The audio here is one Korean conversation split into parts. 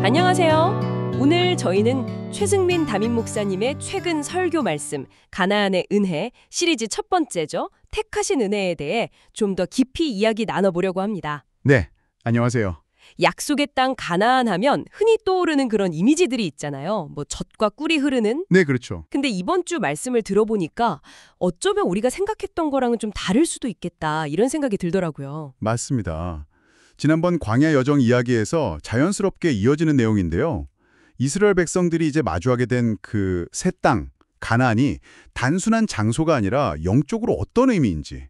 안녕하세요. 오늘 저희는 최승민 담임 목사님의 최근 설교 말씀 가나안의 은혜 시리즈 첫 번째죠. 택하신 은혜에 대해 좀 더 깊이 이야기 나눠보려고 합니다. 네, 안녕하세요. 약속의 땅 가나안 하면 흔히 떠오르는 그런 이미지들이 있잖아요. 뭐 젖과 꿀이 흐르는. 네, 그렇죠. 근데 이번 주 말씀을 들어보니까 어쩌면 우리가 생각했던 거랑은 좀 다를 수도 있겠다 이런 생각이 들더라고요. 맞습니다. 지난번 광야 여정 이야기에서 자연스럽게 이어지는 내용인데요. 이스라엘 백성들이 이제 마주하게 된 그 새 땅, 가나안이 단순한 장소가 아니라 영적으로 어떤 의미인지,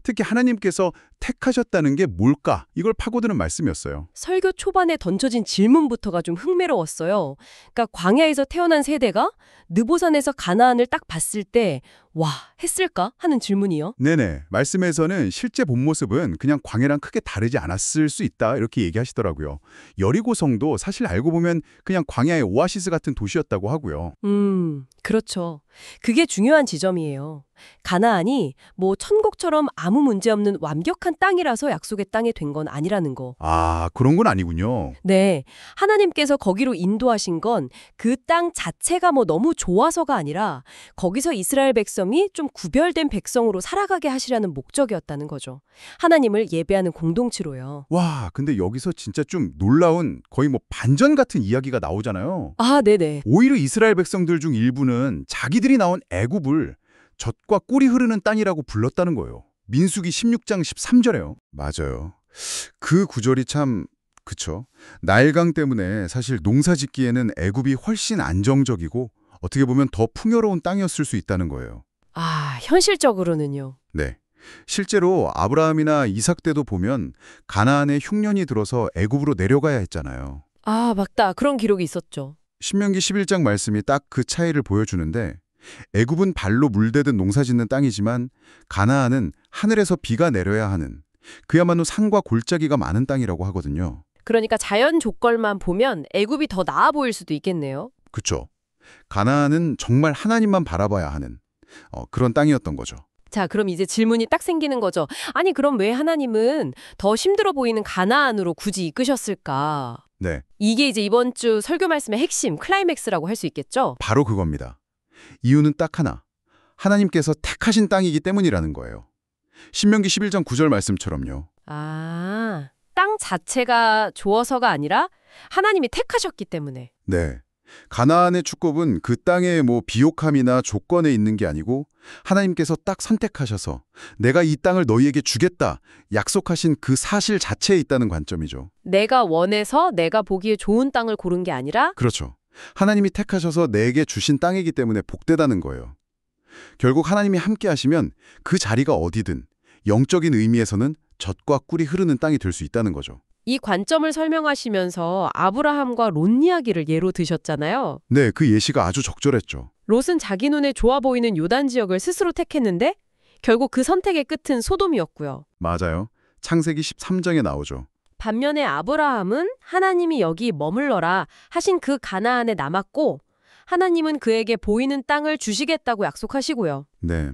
특히 하나님께서 택하셨다는 게 뭘까? 이걸 파고드는 말씀이었어요. 설교 초반에 던져진 질문부터가 좀 흥미로웠어요. 그러니까 광야에서 태어난 세대가 느보산에서 가나안을 딱 봤을 때 와, 했을까? 하는 질문이요. 네네. 말씀에서는 실제 본 모습은 그냥 광야랑 크게 다르지 않았을 수 있다 이렇게 얘기하시더라고요. 여리고성도 사실 알고 보면 그냥 광야의 오아시스 같은 도시였다고 하고요. 그렇죠. 그게 중요한 지점이에요. 가나안이 뭐 천국처럼 아무 문제 없는 완벽한 땅이라서 약속의 땅이 된 건 아니라는 거. 아, 그런 건 아니군요. 네, 하나님께서 거기로 인도하신 건 그 땅 자체가 뭐 너무 좋아서가 아니라 거기서 이스라엘 백성이 좀 구별된 백성으로 살아가게 하시려는 목적이었다는 거죠. 하나님을 예배하는 공동체로요. 와, 근데 여기서 진짜 좀 놀라운 거의 뭐 반전 같은 이야기가 나오잖아요. 아, 네네. 오히려 이스라엘 백성들 중 일부는 자기들이 나온 애굽을 젖과 꿀이 흐르는 땅이라고 불렀다는 거예요. 민수기 16장 13절에요. 맞아요. 그 구절이 참 그쵸. 나일강 때문에 사실 농사 짓기에는 애굽이 훨씬 안정적이고 어떻게 보면 더 풍요로운 땅이었을 수 있다는 거예요. 아, 현실적으로는요. 네. 실제로 아브라함이나 이삭 때도 보면 가나안에 흉년이 들어서 애굽으로 내려가야 했잖아요. 아, 맞다. 그런 기록이 있었죠. 신명기 11장 말씀이 딱 그 차이를 보여주는데 애굽은 발로 물대듯 농사짓는 땅이지만 가나안은 하늘에서 비가 내려야 하는 그야말로 산과 골짜기가 많은 땅이라고 하거든요. 그러니까 자연 조건만 보면 애굽이 더 나아 보일 수도 있겠네요. 그쵸. 가나안은 정말 하나님만 바라봐야 하는 그런 땅이었던 거죠. 자, 그럼 이제 질문이 딱 생기는 거죠. 아니, 그럼 왜 하나님은 더 힘들어 보이는 가나안으로 굳이 이끄셨을까? 네, 이게 이제 이번 주 설교 말씀의 핵심, 클라이맥스라고 할 수 있겠죠? 바로 그겁니다. 이유는 딱 하나. 하나님께서 택하신 땅이기 때문이라는 거예요. 신명기 11장 9절 말씀처럼요. 아, 땅 자체가 좋아서가 아니라 하나님이 택하셨기 때문에. 네. 가나안의 축복은 그 땅의 뭐 비옥함이나 조건에 있는 게 아니고 하나님께서 딱 선택하셔서 내가 이 땅을 너희에게 주겠다 약속하신 그 사실 자체에 있다는 관점이죠. 내가 원해서 내가 보기에 좋은 땅을 고른 게 아니라 그렇죠. 하나님이 택하셔서 내게 주신 땅이기 때문에 복되다는 거예요. 결국 하나님이 함께 하시면 그 자리가 어디든 영적인 의미에서는 젖과 꿀이 흐르는 땅이 될 수 있다는 거죠. 이 관점을 설명하시면서 아브라함과 롯 이야기를 예로 드셨잖아요. 네, 그 예시가 아주 적절했죠. 롯은 자기 눈에 좋아 보이는 요단 지역을 스스로 택했는데 결국 그 선택의 끝은 소돔이었고요. 맞아요. 창세기 13장에 나오죠. 반면에 아브라함은 하나님이 여기 머물러라 하신 그 가나안에 남았고 하나님은 그에게 보이는 땅을 주시겠다고 약속하시고요. 네.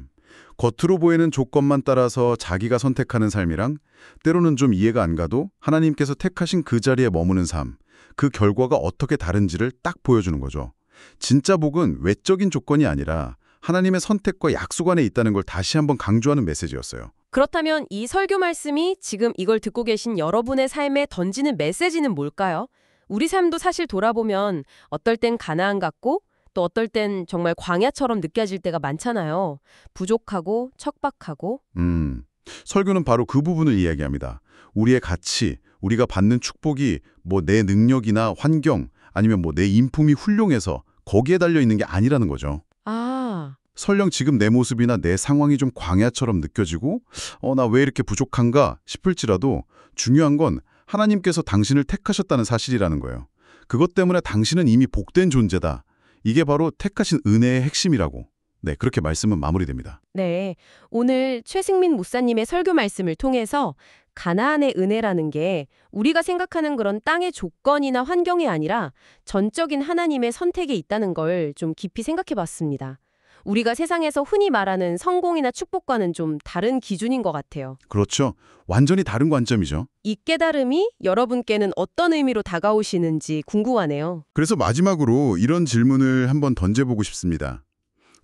겉으로 보이는 조건만 따라서 자기가 선택하는 삶이랑 때로는 좀 이해가 안 가도 하나님께서 택하신 그 자리에 머무는 삶, 그 결과가 어떻게 다른지를 딱 보여주는 거죠. 진짜 복은 외적인 조건이 아니라 하나님의 선택과 약속 안에 있다는 걸 다시 한번 강조하는 메시지였어요. 그렇다면 이 설교 말씀이 지금 이걸 듣고 계신 여러분의 삶에 던지는 메시지는 뭘까요? 우리 삶도 사실 돌아보면 어떨 땐 가나안 같고 또 어떨 땐 정말 광야처럼 느껴질 때가 많잖아요. 부족하고 척박하고. 설교는 바로 그 부분을 이야기합니다. 우리의 가치, 우리가 받는 축복이 뭐 내 능력이나 환경 아니면 뭐 내 인품이 훌륭해서 거기에 달려 있는 게 아니라는 거죠. 아, 설령 지금 내 모습이나 내 상황이 좀 광야처럼 느껴지고 나 왜 이렇게 부족한가 싶을지라도 중요한 건 하나님께서 당신을 택하셨다는 사실이라는 거예요. 그것 때문에 당신은 이미 복된 존재다. 이게 바로 택하신 은혜의 핵심이라고. 네, 그렇게 말씀은 마무리됩니다. 네. 오늘 최승민 목사님의 설교 말씀을 통해서 가나안의 은혜라는 게 우리가 생각하는 그런 땅의 조건이나 환경이 아니라 전적인 하나님의 선택에 있다는 걸 좀 깊이 생각해 봤습니다. 우리가 세상에서 흔히 말하는 성공이나 축복과는 좀 다른 기준인 것 같아요. 그렇죠. 완전히 다른 관점이죠. 이 깨달음이 여러분께는 어떤 의미로 다가오시는지 궁금하네요. 그래서 마지막으로 이런 질문을 한번 던져보고 싶습니다.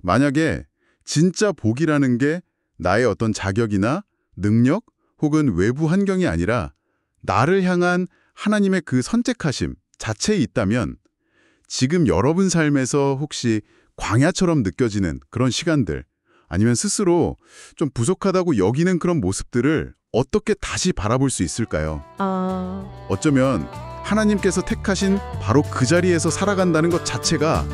만약에 진짜 복이라는 게 나의 어떤 자격이나 능력 혹은 외부 환경이 아니라 나를 향한 하나님의 그 선택하심 자체에 있다면 지금 여러분 삶에서 혹시 광야처럼 느껴지는 그런 시간들 아니면 스스로 좀 부족하다고 여기는 그런 모습들을 어떻게 다시 바라볼 수 있을까요? 어쩌면 하나님께서 택하신 바로 그 자리에서 살아간다는 것 자체가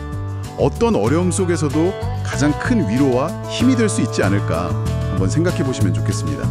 어떤 어려움 속에서도 가장 큰 위로와 힘이 될 수 있지 않을까 한번 생각해 보시면 좋겠습니다.